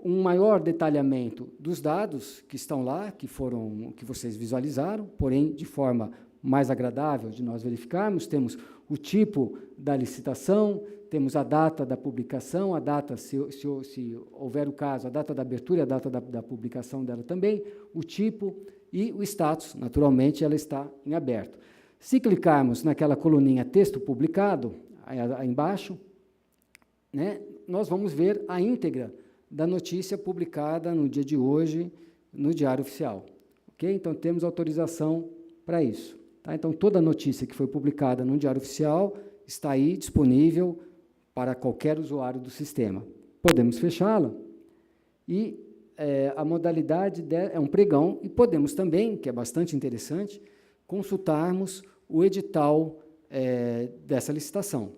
[SPEAKER 4] um maior detalhamento dos dados que estão lá, que vocês visualizaram, porém, de forma mais agradável de nós verificarmos. Temos o tipo da licitação, temos a data da publicação, a data, se houver o caso, a data da abertura e a data da publicação dela também, o tipo e o status, naturalmente, ela está em aberto. Se clicarmos naquela coluninha texto publicado, aí embaixo, né, nós vamos ver a íntegra da notícia publicada no dia de hoje no Diário Oficial. Okay? Então, temos autorização para isso. Tá? Então, toda a notícia que foi publicada no Diário Oficial está aí disponível para qualquer usuário do sistema. Podemos fechá-la e a modalidade é um pregão e podemos também, que é bastante interessante, consultarmos o edital dessa licitação.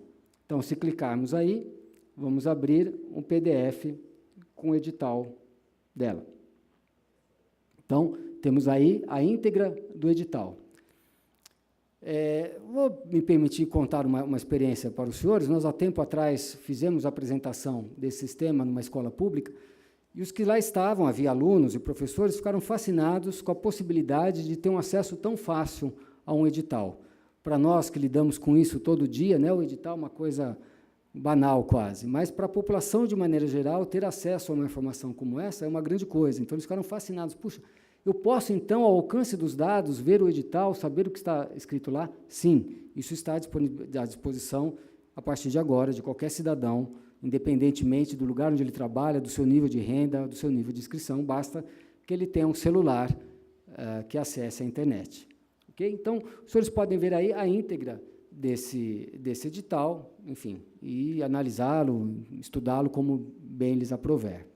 [SPEAKER 4] Então, se clicarmos aí, vamos abrir um PDF com o edital dela. Então, temos aí a íntegra do edital. Vou me permitir contar uma experiência para os senhores. Nós, há tempo atrás, fizemos a apresentação desse sistema numa escola pública E os que lá estavam, havia alunos e professores, ficaram fascinados com a possibilidade de ter um acesso tão fácil a um edital. Para nós que lidamos com isso todo dia, né, o edital é uma coisa banal quase, mas para a população, de maneira geral, ter acesso a uma informação como essa é uma grande coisa. Então, eles ficaram fascinados. Puxa, eu posso, então, ao alcance dos dados, ver o edital, saber o que está escrito lá? Sim, isso está à disposição, a partir de agora, de qualquer cidadão, independentemente do lugar onde ele trabalha, do seu nível de renda, do seu nível de inscrição, basta que ele tenha um celular que acesse a internet. Okay? Então, os senhores podem ver aí a íntegra desse edital, enfim, e analisá-lo, estudá-lo como bem lhes aprouver.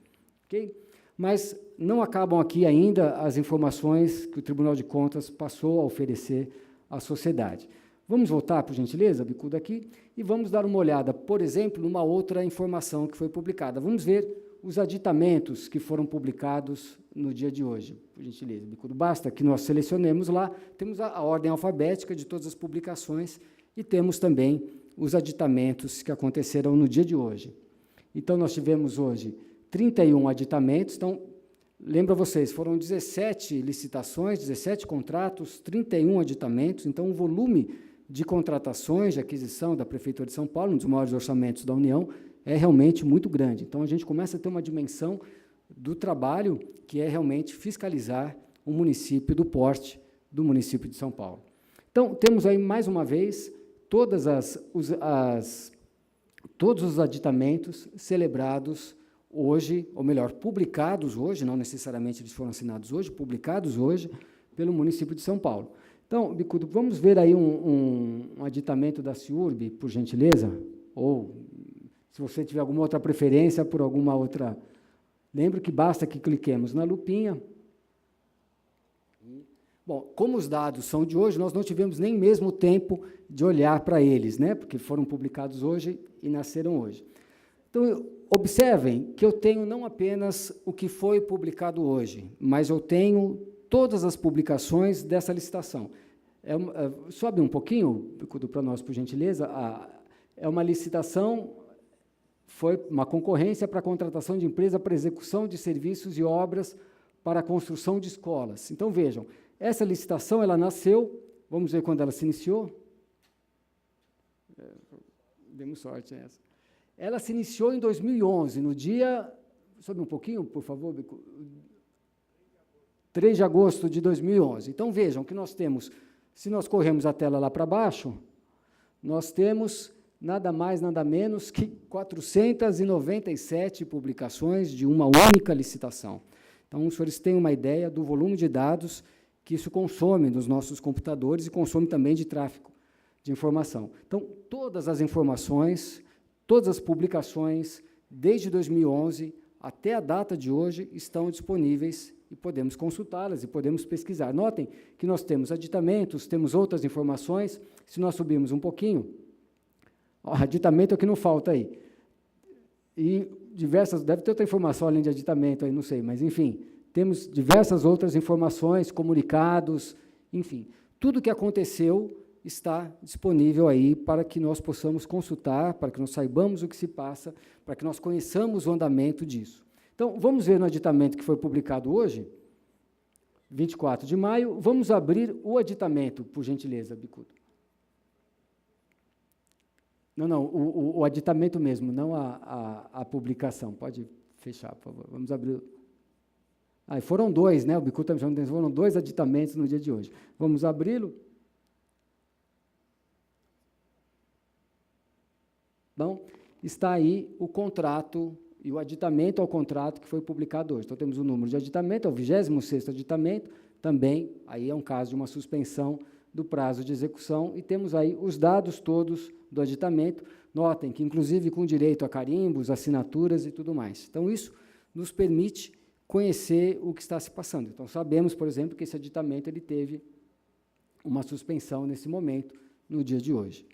[SPEAKER 4] Okay? Mas não acabam aqui ainda as informações que o Tribunal de Contas passou a oferecer à sociedade. Vamos voltar, por gentileza, Bicudo, aqui, e vamos dar uma olhada, por exemplo, numa outra informação que foi publicada. Vamos ver os aditamentos que foram publicados no dia de hoje, por gentileza, Bicudo. Basta que nós selecionemos lá, temos a ordem alfabética de todas as publicações e temos também os aditamentos que aconteceram no dia de hoje. Então, nós tivemos hoje 31 aditamentos. Então, lembro a vocês, foram 17 licitações, 17 contratos, 31 aditamentos. Então, o volume de contratações, de aquisição da Prefeitura de São Paulo, um dos maiores orçamentos da União, é realmente muito grande. Então, a gente começa a ter uma dimensão do trabalho que é realmente fiscalizar um município do porte do município de São Paulo. Então, temos aí, mais uma vez, todos os aditamentos celebrados hoje, ou melhor, publicados hoje, não necessariamente eles foram assinados hoje, publicados hoje pelo município de São Paulo. Então, Bicudo, vamos ver aí um aditamento da CIURB, por gentileza, ou, se você tiver alguma outra preferência por alguma outra... Lembro que basta que cliquemos na lupinha. Bom, como os dados são de hoje, nós não tivemos nem mesmo tempo de olhar para eles, né, porque foram publicados hoje e nasceram hoje. Então, observem que eu tenho não apenas o que foi publicado hoje, mas eu tenho todas as publicações dessa licitação. Sobe um pouquinho, para nós, por gentileza. É uma licitação, foi uma concorrência para a contratação de empresa para execução de serviços e obras para a construção de escolas. Então, vejam, essa licitação, ela nasceu, vamos ver quando ela se iniciou. Demos sorte nessa. Ela se iniciou em 2011, no dia... Sobe um pouquinho, por favor, 3 de agosto de 2011. Então, vejam que nós temos, se nós corremos a tela lá para baixo, nós temos nada mais, nada menos que 497 publicações de uma única licitação. Então, os senhores têm uma ideia do volume de dados que isso consome nos nossos computadores e consome também de tráfego de informação. Então, todas as informações, todas as publicações, desde 2011 até a data de hoje, estão disponíveis e podemos consultá-las e podemos pesquisar. Notem que nós temos aditamentos, temos outras informações. Se nós subirmos um pouquinho, aditamento é o que não falta aí. E diversas, deve ter outra informação além de aditamento aí, não sei, mas, enfim, temos diversas outras informações, comunicados, enfim. Tudo o que aconteceu está disponível aí para que nós possamos consultar, para que nós saibamos o que se passa, para que nós conheçamos o andamento disso. Então, vamos ver no aditamento que foi publicado hoje, 24 de maio, vamos abrir o aditamento, por gentileza, Bicudo. Não, o aditamento mesmo, não a publicação. Pode fechar, por favor. Vamos abrir. Foram 2, né? O Bicudo está me chamando de atenção, foram 2 aditamentos no dia de hoje. Vamos abri-lo. Então, está aí o contrato e o aditamento ao contrato que foi publicado hoje. Então, temos o número de aditamento, é o 26º aditamento, também, aí é um caso de uma suspensão do prazo de execução, e temos aí os dados todos do aditamento. Notem que, inclusive, com direito a carimbos, assinaturas e tudo mais. Então, isso nos permite conhecer o que está se passando. Então, sabemos, por exemplo, que esse aditamento ele teve uma suspensão nesse momento, no dia de hoje.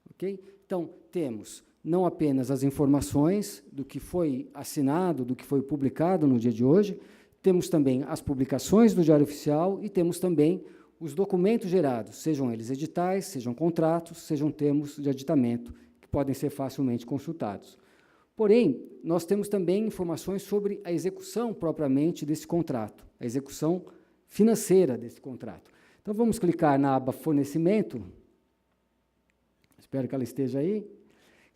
[SPEAKER 4] Ok? Então, temos não apenas as informações do que foi assinado, do que foi publicado no dia de hoje, temos também as publicações do Diário Oficial e temos também os documentos gerados, sejam eles editais, sejam contratos, sejam termos de aditamento, que podem ser facilmente consultados. Porém, nós temos também informações sobre a execução propriamente desse contrato, a execução financeira desse contrato. Então, vamos clicar na aba Fornecimento. Espero que ela esteja aí.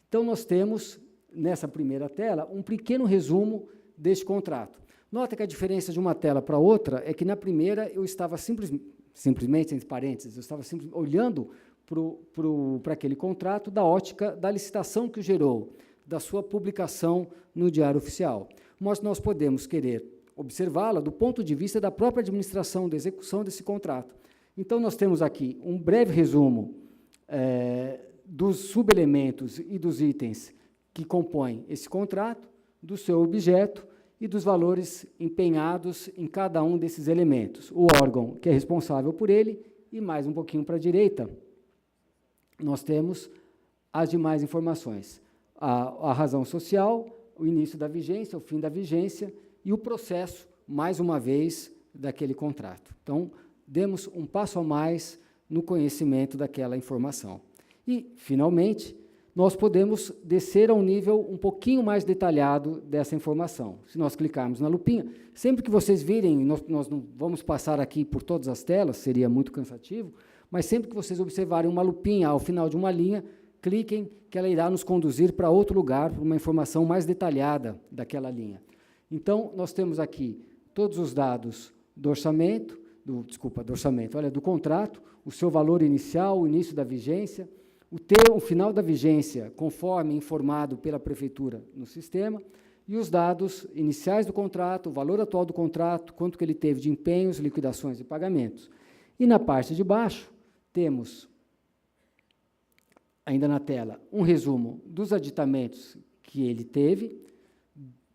[SPEAKER 4] Então, nós temos, nessa primeira tela, um pequeno resumo deste contrato. Nota que a diferença de uma tela para outra é que, na primeira, eu estava simplesmente, entre parênteses, eu estava olhando para aquele contrato da ótica da licitação que o gerou, da sua publicação no Diário Oficial. Mas nós podemos querer observá-la do ponto de vista da própria administração, da execução desse contrato. Então, nós temos aqui um breve resumo dos subelementos e dos itens que compõem esse contrato, do seu objeto e dos valores empenhados em cada um desses elementos. O órgão que é responsável por ele, e mais um pouquinho para a direita, nós temos as demais informações. A razão social, o início da vigência, o fim da vigência e o processo, mais uma vez, daquele contrato. Então, demos um passo a mais no conhecimento daquela informação. E, finalmente, nós podemos descer a um nível um pouquinho mais detalhado dessa informação. Se nós clicarmos na lupinha, sempre que vocês virem, nós não vamos passar aqui por todas as telas, seria muito cansativo, mas sempre que vocês observarem uma lupinha ao final de uma linha, cliquem, que ela irá nos conduzir para outro lugar, para uma informação mais detalhada daquela linha. Então, nós temos aqui todos os dados do orçamento, do contrato, o seu valor inicial, o início da vigência, o final da vigência, conforme informado pela Prefeitura no sistema, e os dados iniciais do contrato, o valor atual do contrato, quanto que ele teve de empenhos, liquidações e pagamentos. E na parte de baixo, temos, ainda na tela, um resumo dos aditamentos que ele teve,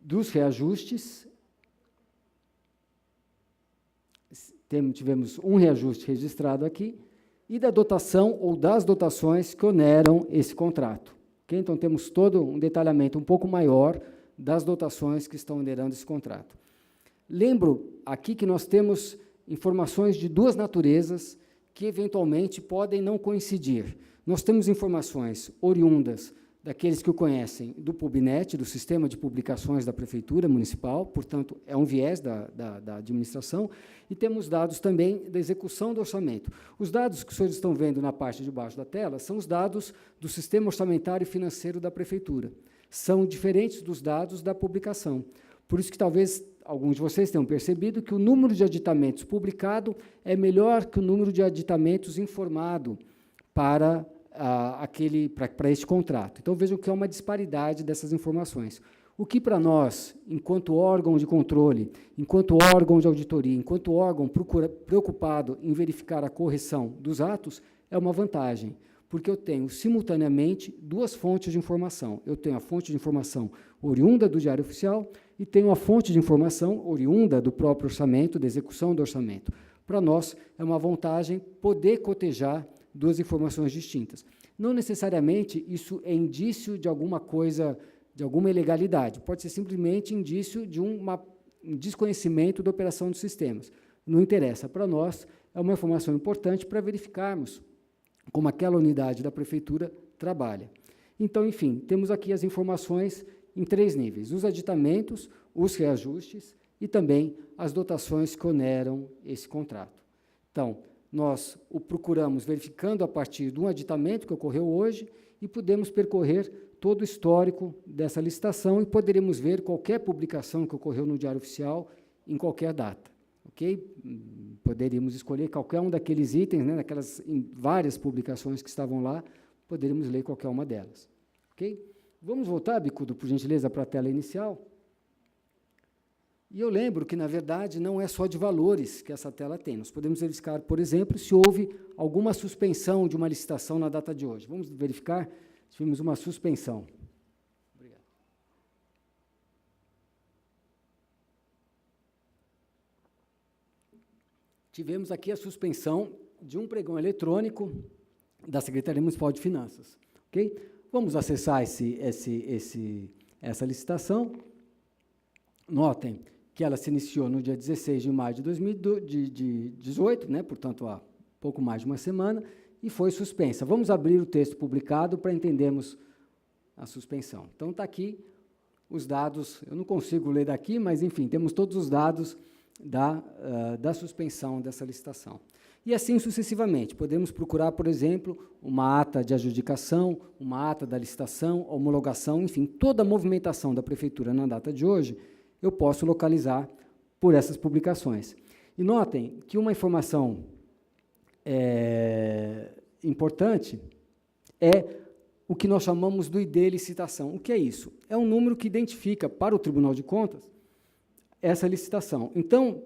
[SPEAKER 4] dos reajustes. Tivemos um reajuste registrado aqui, e da dotação ou das dotações que oneram esse contrato. Okay? Então, temos todo um detalhamento um pouco maior das dotações que estão onerando esse contrato. Lembro aqui que nós temos informações de duas naturezas que, eventualmente, podem não coincidir. Nós temos informações oriundas daqueles que o conhecem do PubNet, do Sistema de Publicações da Prefeitura Municipal, portanto, é um viés da administração, e temos dados também da execução do orçamento. Os dados que os senhores estão vendo na parte de baixo da tela são os dados do Sistema Orçamentário e Financeiro da Prefeitura. São diferentes dos dados da publicação. Por isso que talvez alguns de vocês tenham percebido que o número de aditamentos publicado é melhor que o número de aditamentos informado para este contrato. Então, vejam que há uma disparidade dessas informações. O que, para nós, enquanto órgão de controle, enquanto órgão de auditoria, enquanto órgão preocupado em verificar a correção dos atos, é uma vantagem, porque eu tenho, simultaneamente, duas fontes de informação. Eu tenho a fonte de informação oriunda do Diário Oficial e tenho a fonte de informação oriunda do próprio orçamento, da execução do orçamento. Para nós, é uma vantagem poder cotejar duas informações distintas. Não necessariamente isso é indício de alguma coisa, de alguma ilegalidade. Pode ser simplesmente indício de um desconhecimento da operação dos sistemas. Não interessa. Para nós, é uma informação importante para verificarmos como aquela unidade da Prefeitura trabalha. Então, enfim, temos aqui as informações em três níveis: os aditamentos, os reajustes e também as dotações que oneram esse contrato. Então, nós o procuramos verificando a partir de um aditamento que ocorreu hoje e podemos percorrer todo o histórico dessa licitação e poderemos ver qualquer publicação que ocorreu no Diário Oficial em qualquer data. Okay? Poderíamos escolher qualquer um daqueles itens, né, daquelas várias publicações que estavam lá, poderíamos ler qualquer uma delas. Okay? Vamos voltar, Bicudo, por gentileza, para a tela inicial. E eu lembro que, na verdade, não é só de valores que essa tela tem. Nós podemos verificar, por exemplo, se houve alguma suspensão de uma licitação na data de hoje. Vamos verificar se tivemos uma suspensão. Obrigado. Tivemos aqui a suspensão de um pregão eletrônico da Secretaria Municipal de Finanças. Okay? Vamos acessar essa licitação. Notem que ela se iniciou no dia 16 de maio de 2018, né, portanto, há pouco mais de uma semana, e foi suspensa. Vamos abrir o texto publicado para entendermos a suspensão. Então, está aqui os dados, eu não consigo ler daqui, mas, enfim, temos todos os dados da suspensão dessa licitação. E assim sucessivamente. Podemos procurar, por exemplo, uma ata de adjudicação, uma ata da licitação, homologação, enfim, toda a movimentação da Prefeitura na data de hoje, eu posso localizar por essas publicações. E notem que uma informação importante é o que nós chamamos do ID licitação. O que é isso? É um número que identifica para o Tribunal de Contas essa licitação. Então,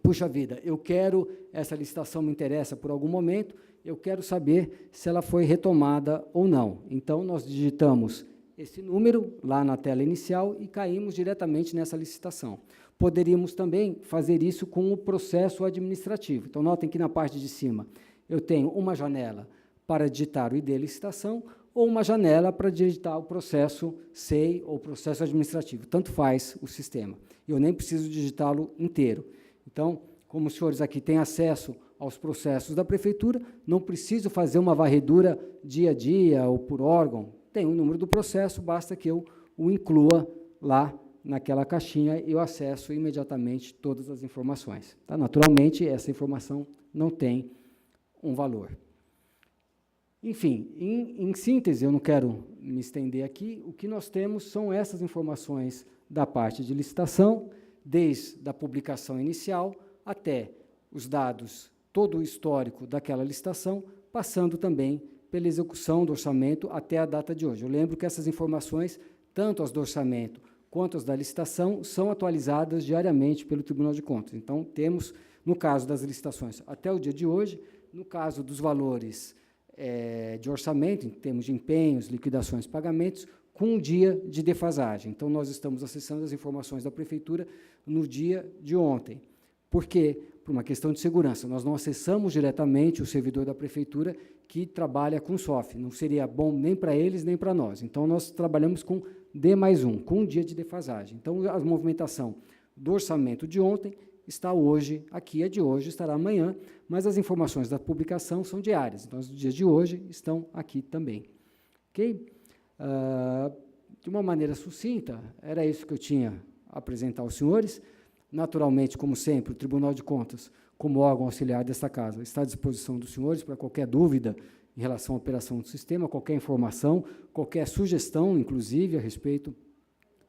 [SPEAKER 4] puxa vida, eu quero, essa licitação me interessa por algum momento, eu quero saber se ela foi retomada ou não. Então, nós digitamos esse número lá na tela inicial e caímos diretamente nessa licitação. Poderíamos também fazer isso com o processo administrativo. Então, notem que na parte de cima eu tenho uma janela para digitar o ID licitação ou uma janela para digitar o processo SEI ou processo administrativo. Tanto faz o sistema. Eu nem preciso digitá-lo inteiro. Então, como os senhores aqui têm acesso aos processos da Prefeitura, não preciso fazer uma varredura dia a dia ou por órgão. Tem o número do processo, basta que eu o inclua lá naquela caixinha e eu acesso imediatamente todas as informações. Tá? Naturalmente, essa informação não tem um valor. Enfim, em síntese, eu não quero me estender aqui, o que nós temos são essas informações da parte de licitação, desde a publicação inicial até os dados, todo o histórico daquela licitação, passando também pela execução do orçamento até a data de hoje. Eu lembro que essas informações, tanto as do orçamento quanto as da licitação, são atualizadas diariamente pelo Tribunal de Contas. Então, temos, no caso das licitações, até o dia de hoje, no caso dos valores de orçamento, em termos de empenhos, liquidações, pagamentos, com um dia de defasagem. Então, nós estamos acessando as informações da Prefeitura no dia de ontem. Por quê? Por uma questão de segurança. Nós não acessamos diretamente o servidor da Prefeitura que trabalha com SOF. Não seria bom nem para eles, nem para nós. Então, nós trabalhamos com D+1, com um dia de defasagem. Então, a movimentação do orçamento de ontem está hoje, aqui é de hoje, estará amanhã, mas as informações da publicação são diárias. Então, os dias de hoje estão aqui também. Ok? De uma maneira sucinta, era isso que eu tinha a apresentar aos senhores. Naturalmente, como sempre, o Tribunal de Contas, como órgão auxiliar desta casa, está à disposição dos senhores para qualquer dúvida em relação à operação do sistema, qualquer informação, qualquer sugestão, inclusive, a respeito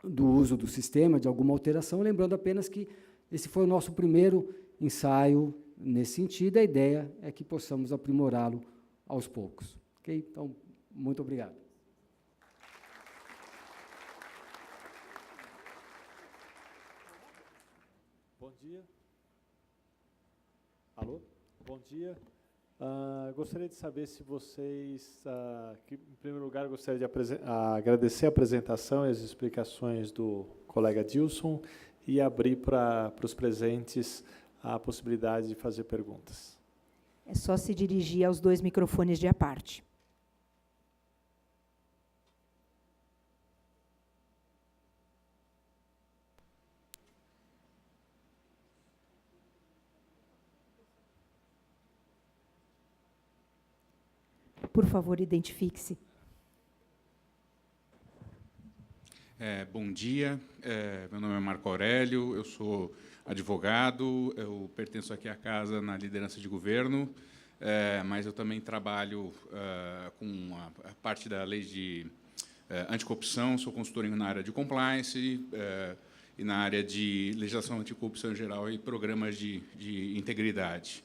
[SPEAKER 4] do uso do sistema, de alguma alteração, lembrando apenas que esse foi o nosso primeiro ensaio nesse sentido, a ideia é que possamos aprimorá-lo aos poucos. Ok? Então, muito obrigado.
[SPEAKER 5] Bom dia. Alô? Bom dia. Gostaria de saber se vocês, que, em primeiro lugar, gostaria de agradecer a apresentação e as explicações do colega Dilson e abrir para os presentes a possibilidade de fazer perguntas.
[SPEAKER 1] É só se dirigir aos 2 microfones de à parte. Por favor, identifique-se.
[SPEAKER 6] Bom dia, meu nome é Marco Aurélio, eu sou advogado, eu pertenço aqui à casa na liderança de governo, mas eu também trabalho com a parte da lei de anticorrupção, sou consultor na área de compliance e na área de legislação anticorrupção em geral e programas de integridade.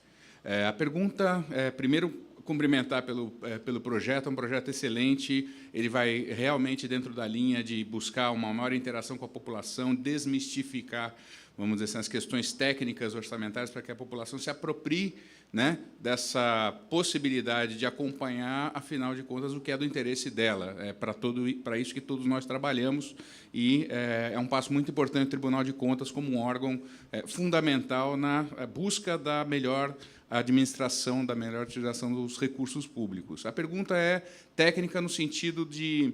[SPEAKER 6] A pergunta, primeiro, cumprimentar pelo projeto, é um projeto excelente, ele vai realmente dentro da linha de buscar uma maior interação com a população, desmistificar, vamos dizer assim, as questões técnicas orçamentárias para que a população se aproprie, né, dessa possibilidade de acompanhar, afinal de contas, o que é do interesse dela. É para isso que todos nós trabalhamos e é um passo muito importante do Tribunal de Contas como um órgão fundamental na busca da melhor administração, da melhor utilização dos recursos públicos. A pergunta é técnica no sentido de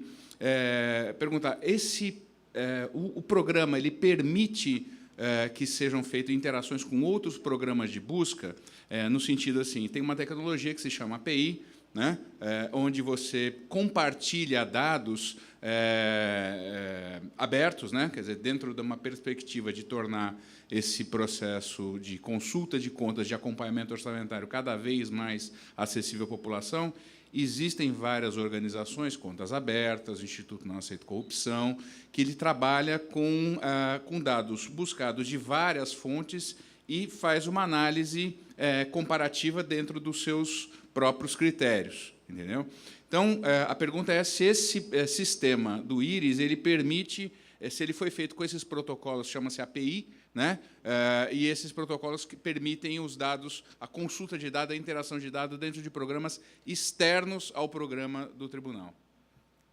[SPEAKER 6] perguntar, o programa ele permite que sejam feitas interações com outros programas de busca, no sentido assim, tem uma tecnologia que se chama API, né, onde você compartilha dados abertos, né, quer dizer, dentro de uma perspectiva de tornar esse processo de consulta de contas, de acompanhamento orçamentário cada vez mais acessível à população. Existem várias organizações, Contas Abertas, o Instituto Não Aceita Corrupção, que ele trabalha com dados buscados de várias fontes e faz uma análise comparativa dentro dos seus próprios critérios, entendeu? Então, a pergunta é se esse sistema do IRIS ele permite, se ele foi feito com esses protocolos, chama-se API, né? E esses protocolos que permitem os dados, a consulta de dados, a interação de dados dentro de programas externos ao programa do tribunal.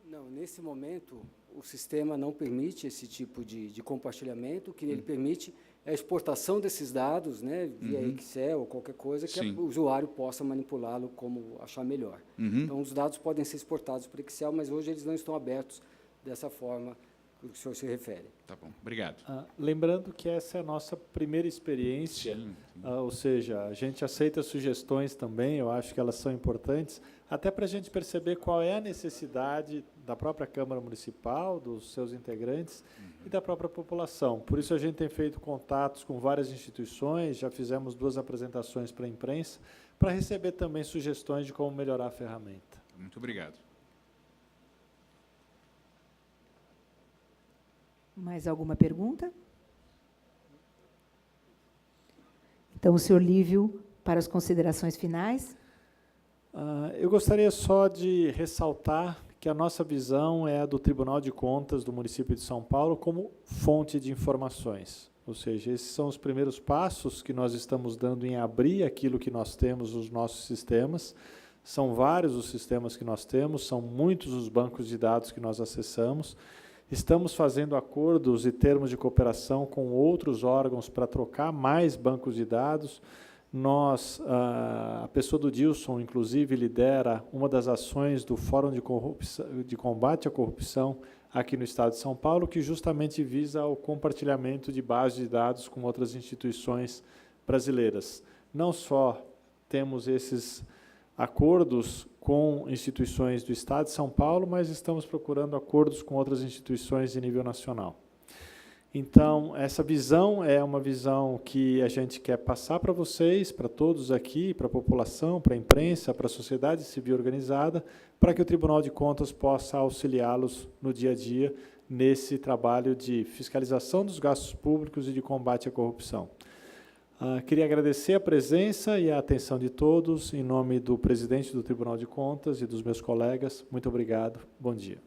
[SPEAKER 4] Não, nesse momento, o sistema não permite esse tipo de compartilhamento. O que ele permite é a exportação desses dados, né, via Excel ou qualquer coisa, que o usuário possa manipulá-lo como achar melhor. Então, os dados podem ser exportados para Excel, mas hoje eles não estão abertos dessa forma que o senhor se refere.
[SPEAKER 6] Tá bom, obrigado.
[SPEAKER 5] Lembrando que essa é a nossa primeira experiência, ou seja, a gente aceita sugestões também, eu acho que elas são importantes, até para a gente perceber qual é a necessidade da própria Câmara Municipal, dos seus integrantes e da própria população. Por isso, a gente tem feito contatos com várias instituições, já fizemos 2 apresentações para a imprensa, para receber também sugestões de como melhorar a ferramenta.
[SPEAKER 6] Muito obrigado.
[SPEAKER 1] Mais alguma pergunta? Então, o senhor Lívio, para as considerações finais.
[SPEAKER 5] Eu gostaria só de ressaltar que a nossa visão é a do Tribunal de Contas do município de São Paulo como fonte de informações. Ou seja, esses são os primeiros passos que nós estamos dando em abrir aquilo que nós temos nos nossos sistemas. São vários os sistemas que nós temos, são muitos os bancos de dados que nós acessamos. Estamos fazendo acordos e termos de cooperação com outros órgãos para trocar mais bancos de dados. A pessoa do Dilson, inclusive, lidera uma das ações do Fórum de Combate à Corrupção aqui no Estado de São Paulo, que justamente visa o compartilhamento de bases de dados com outras instituições brasileiras. Não só temos esses acordos com instituições do Estado de São Paulo, mas estamos procurando acordos com outras instituições de nível nacional. Então, essa visão é uma visão que a gente quer passar para vocês, para todos aqui, para a população, para a imprensa, para a sociedade civil organizada, para que o Tribunal de Contas possa auxiliá-los no dia a dia nesse trabalho de fiscalização dos gastos públicos e de combate à corrupção. Queria agradecer a presença e a atenção de todos, em nome do presidente do Tribunal de Contas e dos meus colegas. Muito obrigado. Bom dia.